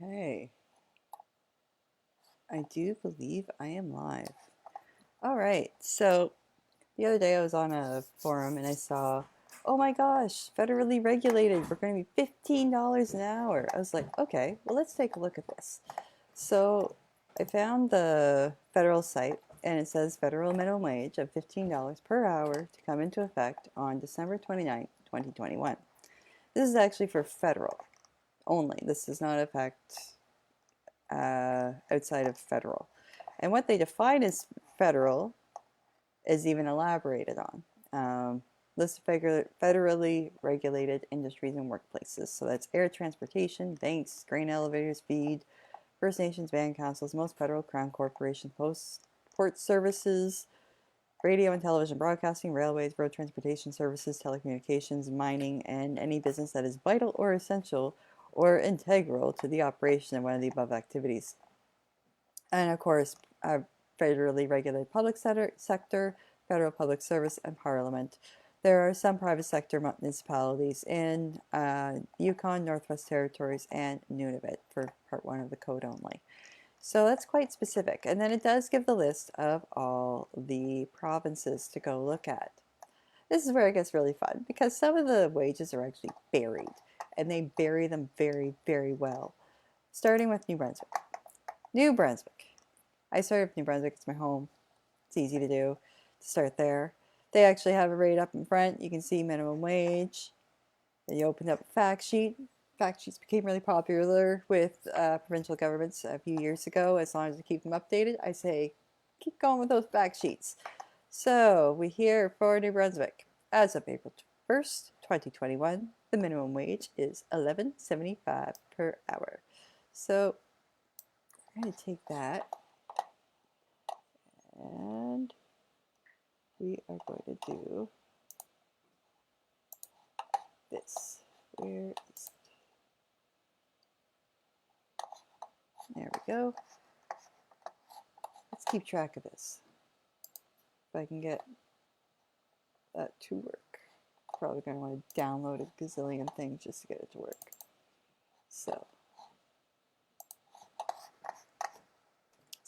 Okay, I do believe I am live. All right, so the other day I was on a forum and I saw, oh my gosh, federally regulated, we're going to be $15 an hour. I was like, okay, well, let's take a look at this. So I found the federal site and it says federal minimum wage of $15 per hour to come into effect on December 29th, 2021. This is actually for federal only. This does not affect outside of federal. And what they define as federal is even elaborated on. List of federally regulated industries and workplaces. So that's air transportation, banks, grain elevators, feed, First Nations band councils, most federal crown corporations, port services, radio and television broadcasting, railways, road transportation services, telecommunications, mining, and any business that is vital or essential or integral to the operation of one of the above activities. And of course, federally regulated public sector, federal public service, and parliament. There are some private sector municipalities in Yukon, Northwest Territories, and Nunavut for Part 1 of the code only. So that's quite specific. And then it does give the list of all the provinces to go look at. This is where it gets really fun because some of the wages are actually buried, and they bury them very, very well. Starting with New Brunswick. New Brunswick. I started with New Brunswick. It's my home. It's easy to do. To start there. They actually have a rate up in front. You can see minimum wage. Then you open up a fact sheet. Fact sheets became really popular with provincial governments a few years ago. As long as you keep them updated, I say keep going with those fact sheets. So we hear for New Brunswick, as of April 1st, 2021, the minimum wage is $11.75 per hour. So I'm going to take that and we are going to do this. Where is it? There we go. Let's keep track of this. If I can get that to work. Probably going to want to download a gazillion things just to get it to work. So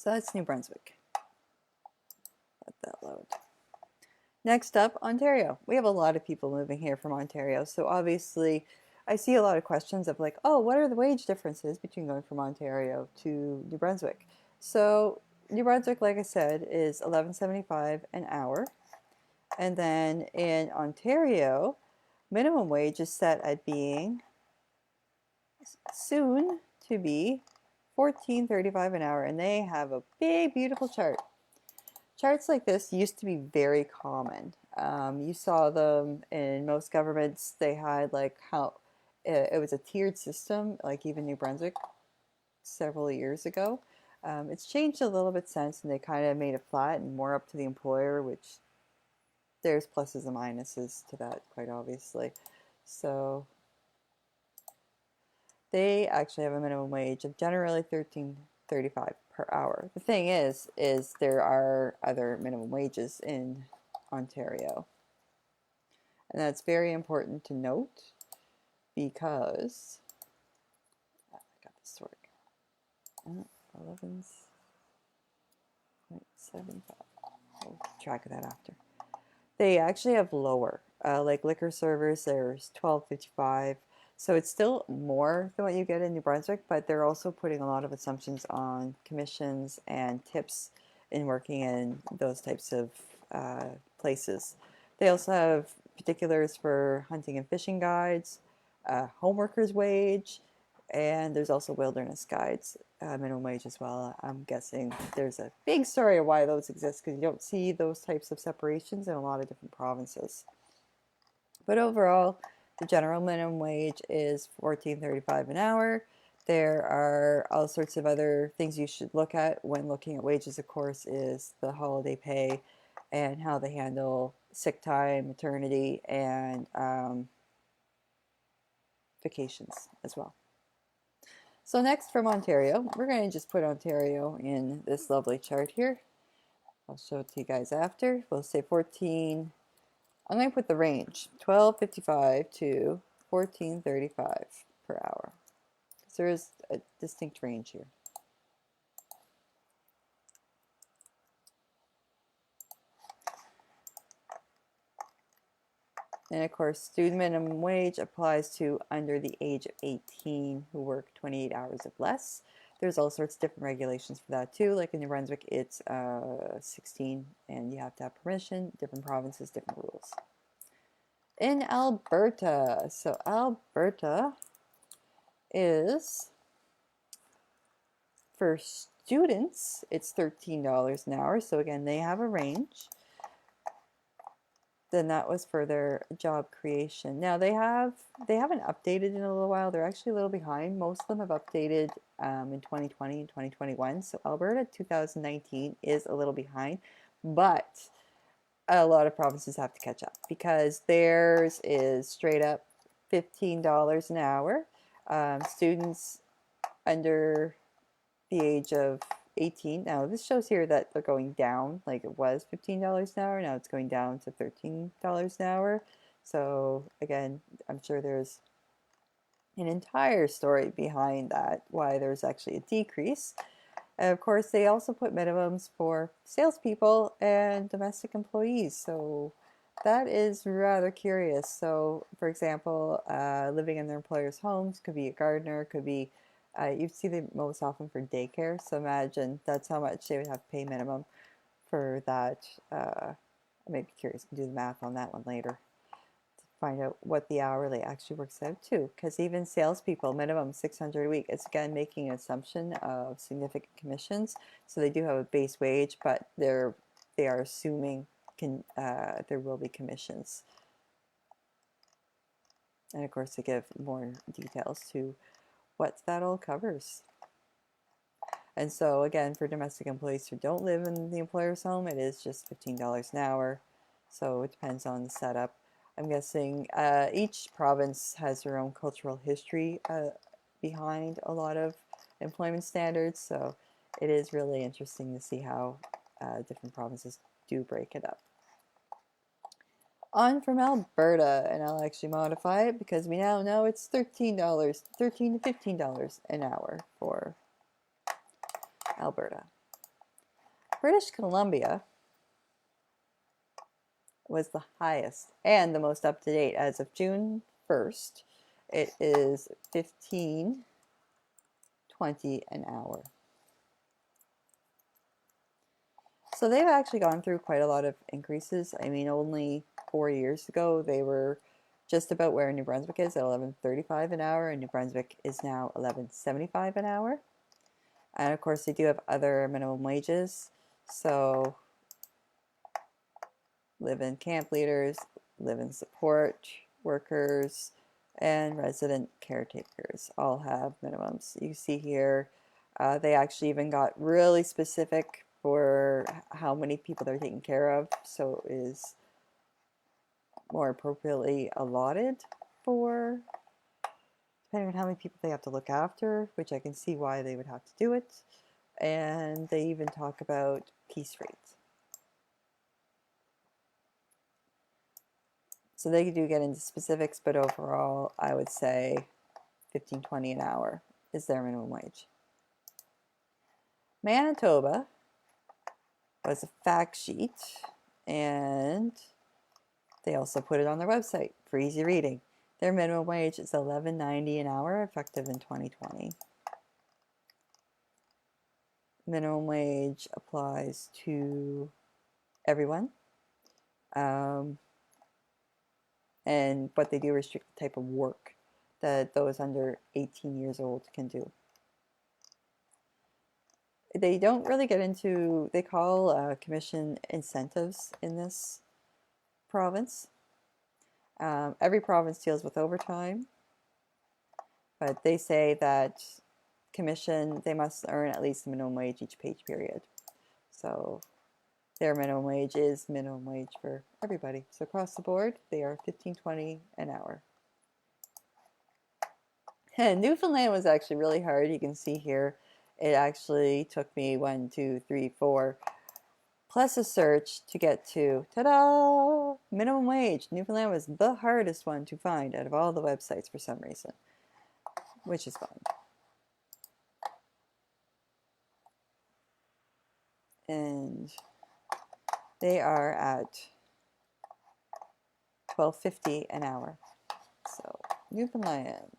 that's New Brunswick. Let that load. Next up, Ontario. We have a lot of people moving here from Ontario. So obviously, I see a lot of questions of like, oh, what are the wage differences between going from Ontario to New Brunswick? So New Brunswick, like I said, is $11.75 an hour. And then in Ontario, minimum wage is set at being soon to be $14.35 an hour. And they have a big, beautiful chart. Charts like this used to be very common. You saw them in most governments. They had like how it was a tiered system, like even New Brunswick several years ago. It's changed a little bit since, and they kind of made it flat and more up to the employer, which there's pluses and minuses to that, quite obviously. So they actually have a minimum wage of generally $13.35 per hour. The thing is there are other minimum wages in Ontario. And that's very important to note because I got this to work. 11.75. We'll track of that after. They actually have lower, like liquor servers, there's $12.55. So it's still more than what you get in New Brunswick, but they're also putting a lot of assumptions on commissions and tips in working in those types of places. They also have particulars for hunting and fishing guides, homeworkers' wage, and there's also wilderness guides, minimum wage as well. I'm guessing there's a big story of why those exist because you don't see those types of separations in a lot of different provinces. But overall, the general minimum wage is $14.35 an hour. There are all sorts of other things you should look at when looking at wages, of course, is the holiday pay and how they handle sick time, maternity, and vacations as well. So next from Ontario, we're going to just put Ontario in this lovely chart here. I'll show it to you guys after. We'll say 14. I'm going to put the range, $12.55 to $14.35 per hour. So there is a distinct range here. And of course, student minimum wage applies to under the age of 18 who work 28 hours or less. There's all sorts of different regulations for that too. Like in New Brunswick, it's 16 and you have to have permission. Different provinces, different rules. In Alberta, so Alberta is, for students, it's $13 an hour. So again, they have a range. Then that was for their job creation. Now they haven't updated in a little while. They're actually a little behind. Most of them have updated in 2020 and 2021. So Alberta 2019 is a little behind, but a lot of provinces have to catch up because theirs is straight up $15 an hour. Students under the age of 18. Now this shows here that they're going down, like it was $15 an hour. Now it's going down to $13 an hour. So again, I'm sure there's an entire story behind that, why there's actually a decrease. And of course, they also put minimums for salespeople and domestic employees. So that is rather curious. So for example, living in their employer's homes could be a gardener, could be you see them most often for daycare, so imagine that's how much they would have to pay minimum for that. I may be curious to do the math on that one later to find out what the hourly actually works out to, because even salespeople, minimum 600 a week. It's again making an assumption of significant commissions, so they do have a base wage, but they are assuming there will be commissions, and of course they give more details to what that all covers. And so again, for domestic employees who don't live in the employer's home, it is just $15 an hour. So it depends on the setup. I'm guessing each province has their own cultural history behind a lot of employment standards. So it is really interesting to see how different provinces do break it up. On from Alberta, and I'll actually modify it because we now know it's $13 to $15 an hour for Alberta. British Columbia was the highest and the most up-to-date as of June 1st. It is $15.20 an hour. So they've actually gone through quite a lot of increases. I mean, only 4 years ago, they were just about where New Brunswick is at $11.35 an hour, and New Brunswick is now $11.75 an hour. And of course, they do have other minimum wages. So live-in camp leaders, live-in support workers, and resident caretakers all have minimums. You see here, they actually even got really specific for how many people they're taking care of, so it is more appropriately allotted for, depending on how many people they have to look after, which I can see why they would have to do it. And they even talk about piece rates. So they do get into specifics, but overall, I would say $15.20 an hour is their minimum wage. Manitoba was a fact sheet, and they also put it on their website for easy reading. Their minimum wage is $11.90 an hour, effective in 2020. Minimum wage applies to everyone. But they do restrict the type of work that those under 18 years old can do. They don't really get into, they call commission incentives in this province. Every province deals with overtime, but they say that commission, they must earn at least the minimum wage each pay period. So their minimum wage is minimum wage for everybody. So across the board, they are $15.20 an hour. And Newfoundland was actually really hard. You can see here, it actually took me 1, 2, 3, 4, plus a search to get to, ta-da, minimum wage. Newfoundland was the hardest one to find out of all the websites for some reason, which is fun. and they are at $12.50 an hour. So Newfoundland.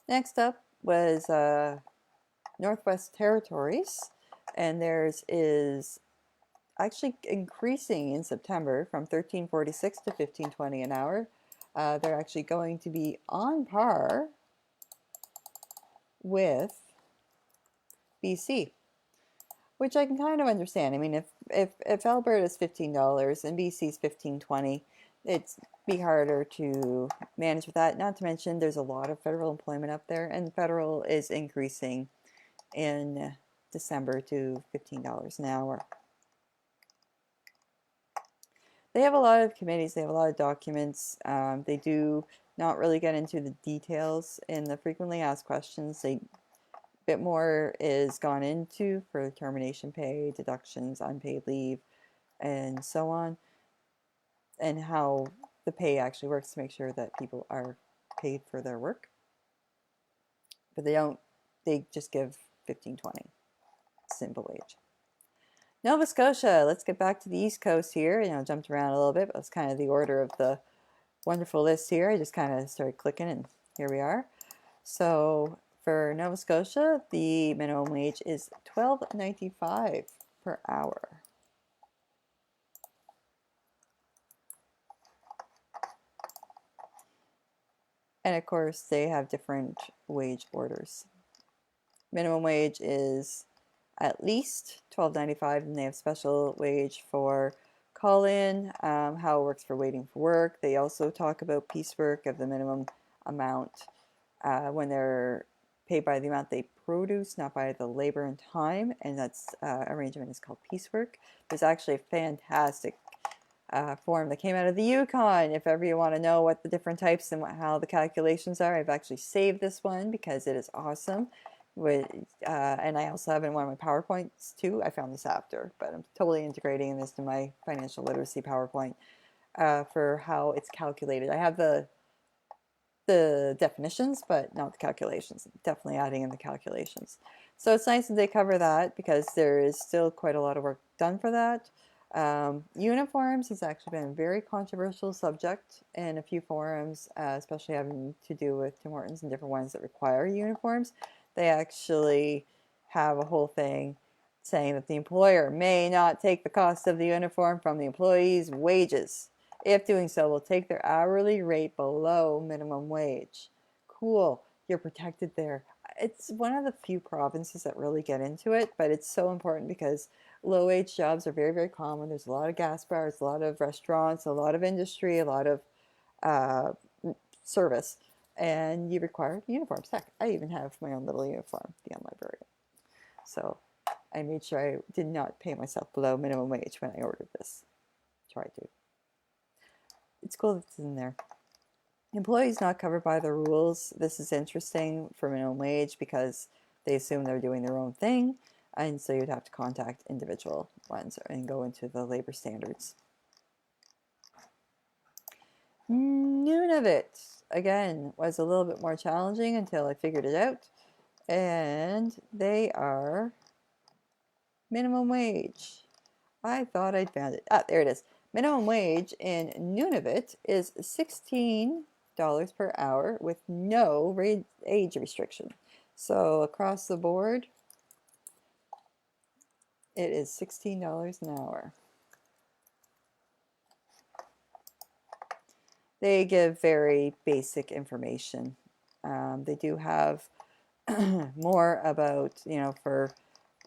Next up was Northwest Territories, and theirs is actually increasing in September from $13.46 to $15.20 an hour. They're actually going to be on par with BC, which I can kind of understand. I mean, if Alberta is $15 and BC is $15.20, it's be harder to manage with that. Not to mention, there's a lot of federal employment up there, and federal is increasing in December to $15 an hour. They have a lot of committees, they have a lot of documents. They do not really get into the details in the frequently asked questions. A bit more is gone into for termination pay, deductions, unpaid leave, and so on, and how the pay actually works to make sure that people are paid for their work. But they just give $15.20, simple wage. Nova Scotia, let's get back to the East Coast here. Jumped around a little bit, but that's kind of the order of the wonderful list here. I just kind of started clicking, and here we are. So for Nova Scotia, the minimum wage is $12.95 per hour. And of course, they have different wage orders. Minimum wage is at least $12.95, and they have special wage for call-in, how it works for waiting for work. They also talk about piecework of the minimum amount when they're paid by the amount they produce, not by the labor and time, and that's arrangement is called piecework. There's actually a fantastic form that came out of the Yukon. If ever you want to know what the different types and how the calculations are, I've actually saved this one because it is awesome. And I also have it in one of my PowerPoints too. I found this after, but I'm totally integrating this to my financial literacy PowerPoint for how it's calculated. I have the definitions, but not the calculations. Definitely adding in the calculations. So it's nice that they cover that because there is still quite a lot of work done for that. Uniforms has actually been a very controversial subject in a few forums, especially having to do with Tim Hortons and different ones that require uniforms. They actually have a whole thing saying that the employer may not take the cost of the uniform from the employee's wages. If doing so, will take their hourly rate below minimum wage. Cool, you're protected there. It's one of the few provinces that really get into it, but it's so important because low-wage jobs are very, very common. There's a lot of gas bars, a lot of restaurants, a lot of industry, a lot of service, and you require uniforms. Heck, I even have my own little uniform, the unLibrarian. So I made sure I did not pay myself below minimum wage when I ordered this. Tried to. It's cool that it's in there. Employees not covered by the rules. This is interesting for minimum wage because they assume they're doing their own thing, and so you'd have to contact individual ones and go into the labor standards. Nunavut, again, was a little bit more challenging until I figured it out, and they are minimum wage. I thought I'd found it. There it is. Minimum wage in Nunavut is $16 per hour with no age restriction. So across the board, it is $16 an hour. They give very basic information. They do have more about, for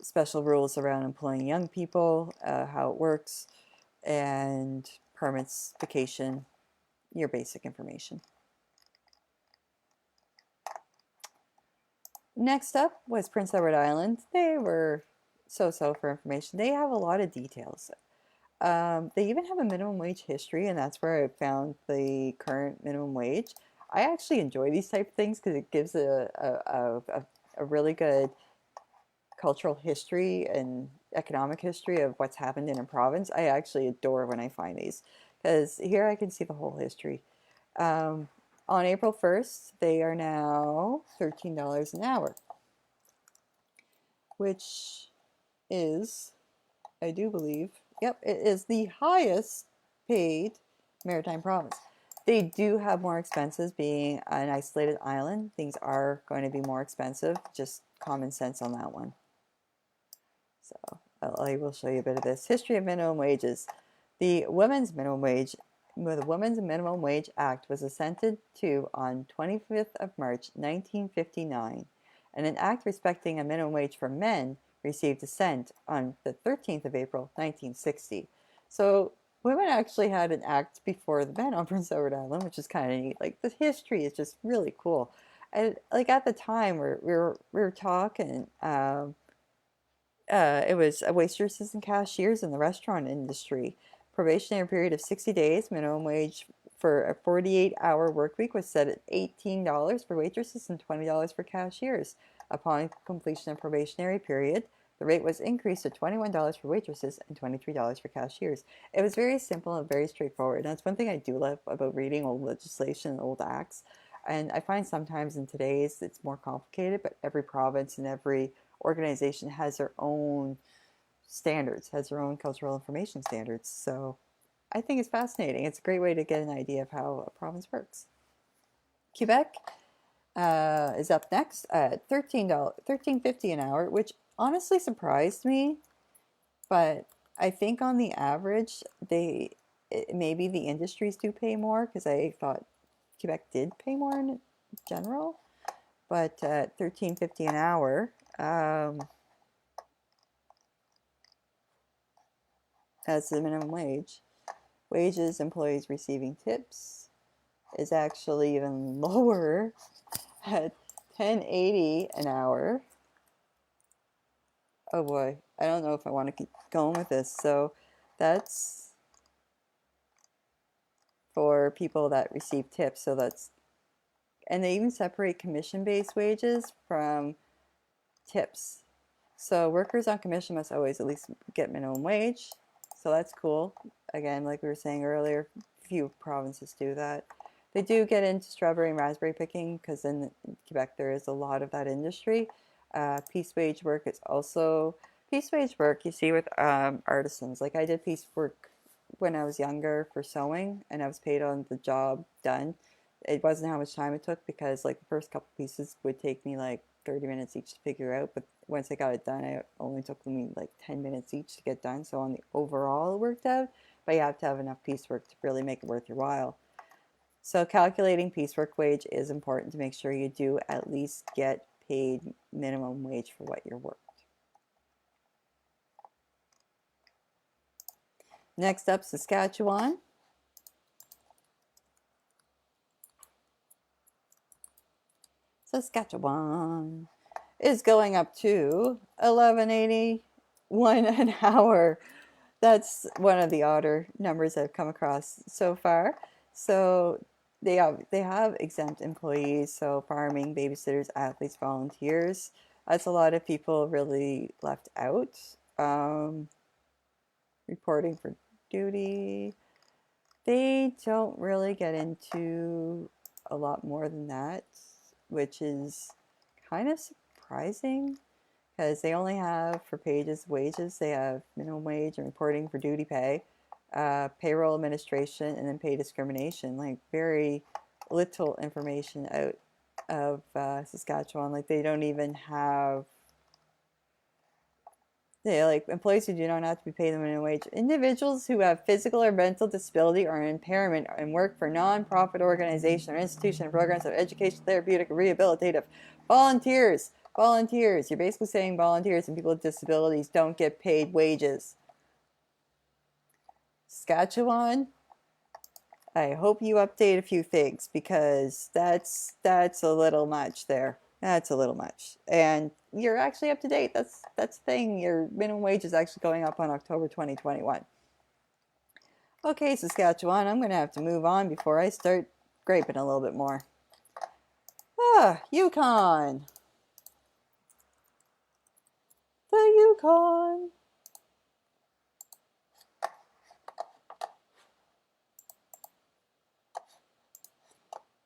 special rules around employing young people, how it works, and permits, vacation, your basic information. Next up was Prince Edward Island. They were so-so for information. They have a lot of details. They even have a minimum wage history, and that's where I found the current minimum wage. I actually enjoy these type of things because it gives a really good cultural history and economic history of what's happened in a province, I actually adore when I find these, because here I can see the whole history. On April 1st, they are now $13 an hour, which is, I do believe, yep, it is the highest paid maritime province. They do have more expenses being an isolated island. Things are going to be more expensive, just common sense on that one. So I will show you a bit of this. History of minimum wages. The Women's Minimum Wage Act was assented to on 25th of March 1959, and an act respecting a minimum wage for men received assent on the 13th of April 1960. So women actually had an act before the men on Prince Edward Island, which is kind of neat. Like, the history is just really cool. And like at the time we were talking, it was waitresses and cashiers in the restaurant industry. Probationary period of 60 days. Minimum wage for a 48-hour work week was set at $18 for waitresses and $20 for cashiers. Upon completion of probationary period, the rate was increased to $21 for waitresses and $23 for cashiers. It was very simple and very straightforward. And that's one thing I do love about reading old legislation and old acts. And I find sometimes in today's it's more complicated, but every province and every organization has their own standards, has their own cultural information standards. So I think it's fascinating. It's a great way to get an idea of how a province works. Quebec is up next at $13.50 an hour, which honestly surprised me. But I think on the average, maybe the industries do pay more, because I thought Quebec did pay more in general. But $13.50 an hour. As the minimum wage. Wages, employees receiving tips is actually even lower at $10.80 an hour. Oh boy, I don't know if I want to keep going with this. So that's for people that receive tips. So that's, and they even separate commission-based wages from tips. So workers on commission must always at least get minimum wage. So that's cool. Again, like we were saying earlier, few provinces do that. They do get into strawberry and raspberry picking, because in Quebec there is a lot of that industry. Piece wage work is also, piece wage work you see with artisans. Like I did piece work when I was younger for sewing, and I was paid on the job done. It wasn't how much time it took, because like the first couple pieces would take me like 30 minutes each to figure out, but once I got it done, it only took me like 10 minutes each to get done. So on the overall it worked out, but you have to have enough piecework to really make it worth your while. So calculating piecework wage is important to make sure you do at least get paid minimum wage for what you're worked. Next up, Saskatchewan. Saskatchewan is going up to $11.81 an hour. That's one of the odder numbers I've come across so far. So they have exempt employees, so farming, babysitters, athletes, volunteers. That's a lot of people really left out. Reporting for duty. They don't really get into a lot more than that, which is kind of surprising, because they only have for pages wages, they have minimum wage and reporting for duty pay, payroll administration, and then pay discrimination. Like very little information out of Saskatchewan. Like they don't even have, like employees who do not have to be paid the minimum wage. Individuals who have physical or mental disability or impairment and work for non-profit organization or institution or programs of education, therapeutic, or rehabilitative. Volunteers. Volunteers. You're basically saying volunteers and people with disabilities don't get paid wages. Saskatchewan, I hope you update a few things, because that's a little much there. That's a little much. And you're actually up to date. That's the thing. Your minimum wage is actually going up on October 2021. Okay, Saskatchewan, I'm going to have to move on before I start griping a little bit more. Yukon. The Yukon.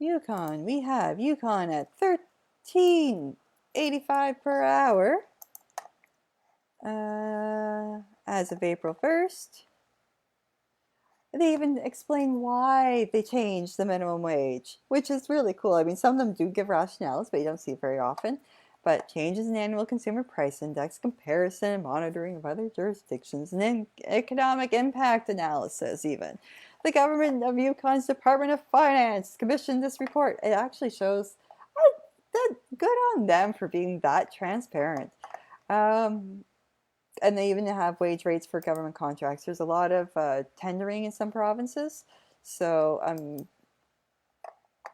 Yukon, we have Yukon at $13.85 per hour as of April 1st. They even explain why they changed the minimum wage, which is really cool. I mean, some of them do give rationales, but you don't see it very often. But changes in annual consumer price index, comparison and monitoring of other jurisdictions, and then economic impact analysis even. The government of Yukon's Department of Finance commissioned this report. It actually shows that good on them for being that transparent. And they even have wage rates for government contracts. There's a lot of tendering in some provinces, so I'm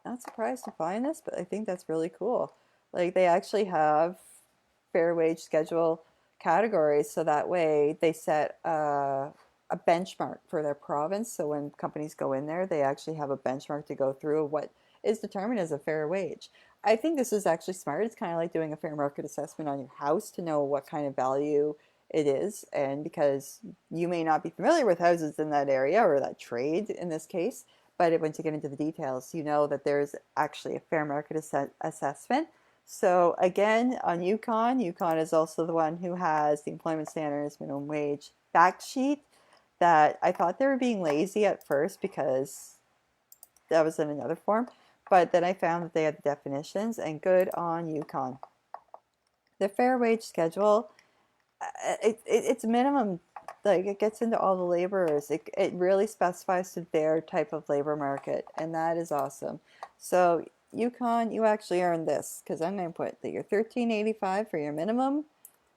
not surprised to find this, but I think that's really cool. Like, they actually have fair wage schedule categories, so that way they set a benchmark for their province. So when companies go in there, they actually have a benchmark to go through of what is determined as a fair wage. I think this is actually smart. It's kind of like doing a fair market assessment on your house to know what kind of value it is, and because you may not be familiar with houses in that area or that trade in this case, but once you get into the details, you know that there's actually a fair market assessment. So again, on Yukon is also the one who has the employment standards minimum wage fact sheet that I thought they were being lazy at first because that was in another form, but then I found that they had the definitions, and good on Yukon. The fair wage schedule, it's minimum, like it gets into all the laborers. It really specifies to their type of labor market, and that is awesome. So Yukon, you actually earned this, because I'm going to put that you're $13.85 for your minimum,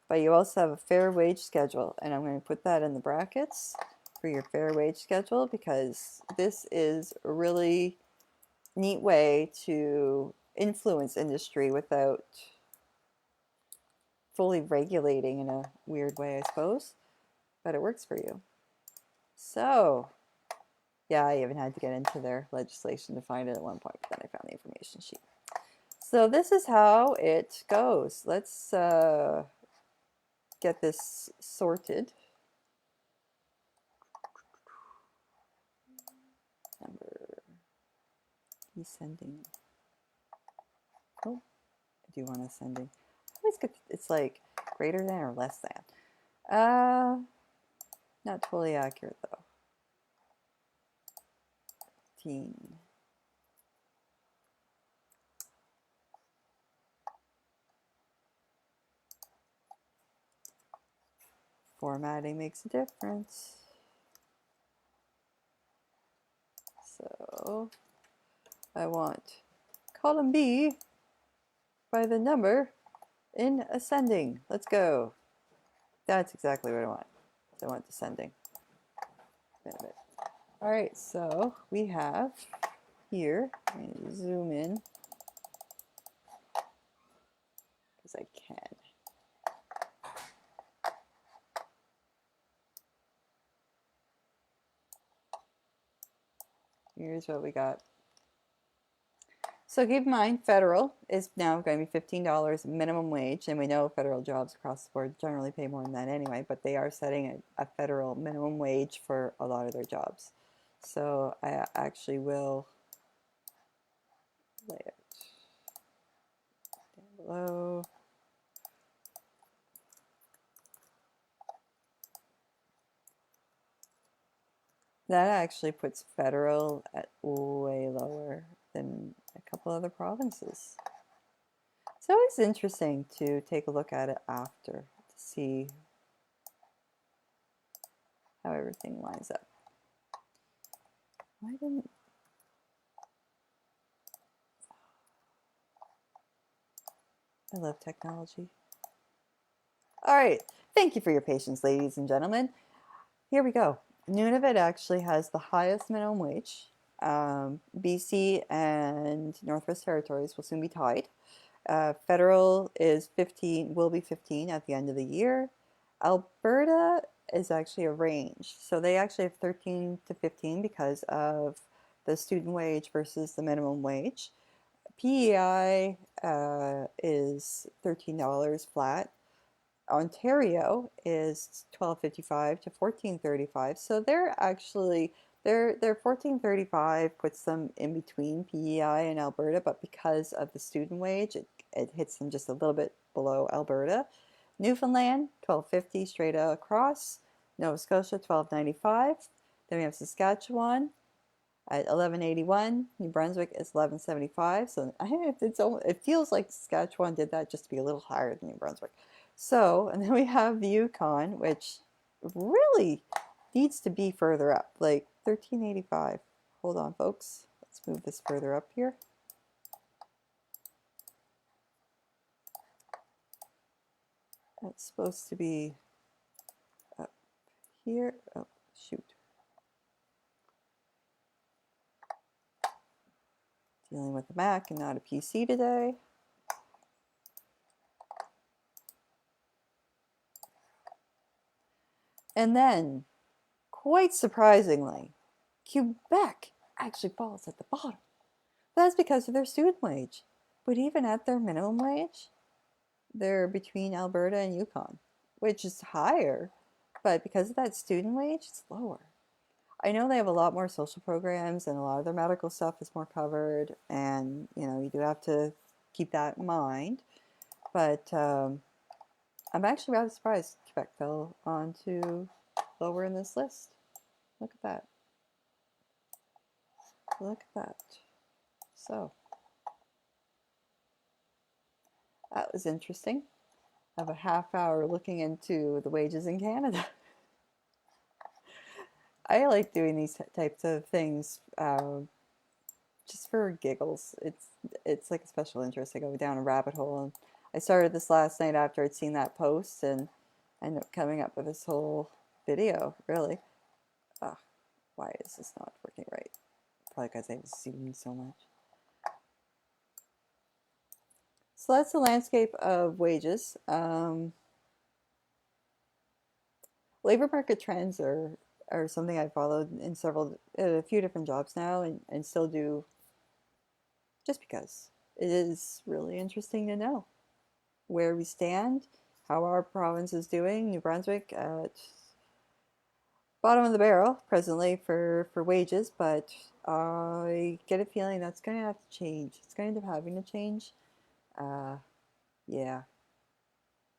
but you also have a fair wage schedule, and I'm going to put that in the brackets for your fair wage schedule, because this is a really neat way to influence industry without fully regulating in a weird way, I suppose, but it works for you. So, yeah, I even had to get into their legislation to find it at one point, but then I found the information sheet. So this is how it goes. Let's get this sorted. Number descending. Oh, I do want ascending. I always get, it's like greater than or less than. Not totally accurate though. 15. Formatting makes a difference. So I want column B by the number in ascending. Let's go. That's exactly what I want. So I want descending. All right, so we have here, I'm going to zoom in because I can. Here's what we got. So keep in mind, federal is now going to be $15 minimum wage, and we know federal jobs across the board generally pay more than that anyway, but they are setting a federal minimum wage for a lot of their jobs. So I actually will lay it down below. That actually puts federal at way lower than a couple other provinces. It's always interesting to take a look at it after to see how everything lines up. Why didn't... I love technology. All right, thank you for your patience, ladies and gentlemen. Here we go. Nunavut actually has the highest minimum wage. BC and Northwest Territories will soon be tied. Federal is 15, will be 15 at the end of the year. Alberta is actually a range. So they actually have 13 to 15 because of the student wage versus the minimum wage. PEI is $13 flat. Ontario is $12.55 to $14.35. So they're actually Their 1435 puts them in between PEI and Alberta, but because of the student wage, it hits them just a little bit below Alberta. Newfoundland, 1250 straight across. Nova Scotia, 1295. Then we have Saskatchewan at 1181. New Brunswick is 1175. So it feels like Saskatchewan did that just to be a little higher than New Brunswick. So, and then we have the Yukon, which really needs to be further up, like 1385. Hold on, folks. Let's move this further up here. That's supposed to be up here. Oh, shoot. Dealing with the Mac and not a PC today. And then, quite surprisingly, Quebec actually falls at the bottom. That's because of their student wage. But even at their minimum wage, they're between Alberta and Yukon, which is higher, but because of that student wage, it's lower. I know they have a lot more social programs and a lot of their medical stuff is more covered, and you do have to keep that in mind. But I'm actually rather surprised Quebec fell onto lower in this list. Look at that. Look at that. So that was interesting. I have a half hour looking into the wages in Canada. I like doing these types of things just for giggles. It's like a special interest. I go down a rabbit hole, and I started this last night after I'd seen that post, and I ended up coming up with this whole video. Really, why is this not working right? Probably because I was zoomed so much. So that's the landscape of wages. Labor market trends are something I followed in a few different jobs now, and still do, just because it is really interesting to know where we stand, how our province is doing. New Brunswick at bottom of the barrel presently for wages, but I get a feeling that's going to have to change. It's going to end up having to change. Yeah,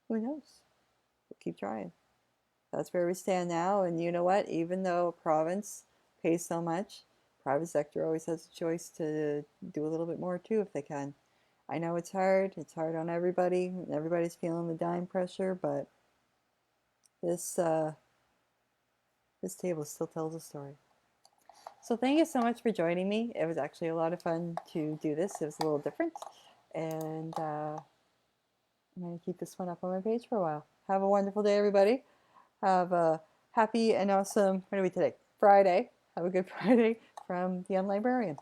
who knows? We'll keep trying. That's where we stand now, and you know what? Even though a province pays so much, private sector always has a choice to do a little bit more too if they can. I know it's hard. It's hard on everybody. Everybody's feeling the dime pressure, but this table still tells a story. So thank you so much for joining me. It was actually a lot of fun to do this. It was a little different, and I'm going to keep this one up on my page for a while. Have a wonderful day, everybody. Have a happy and awesome, what are we today? Friday. Have a good Friday from the unLibrarian.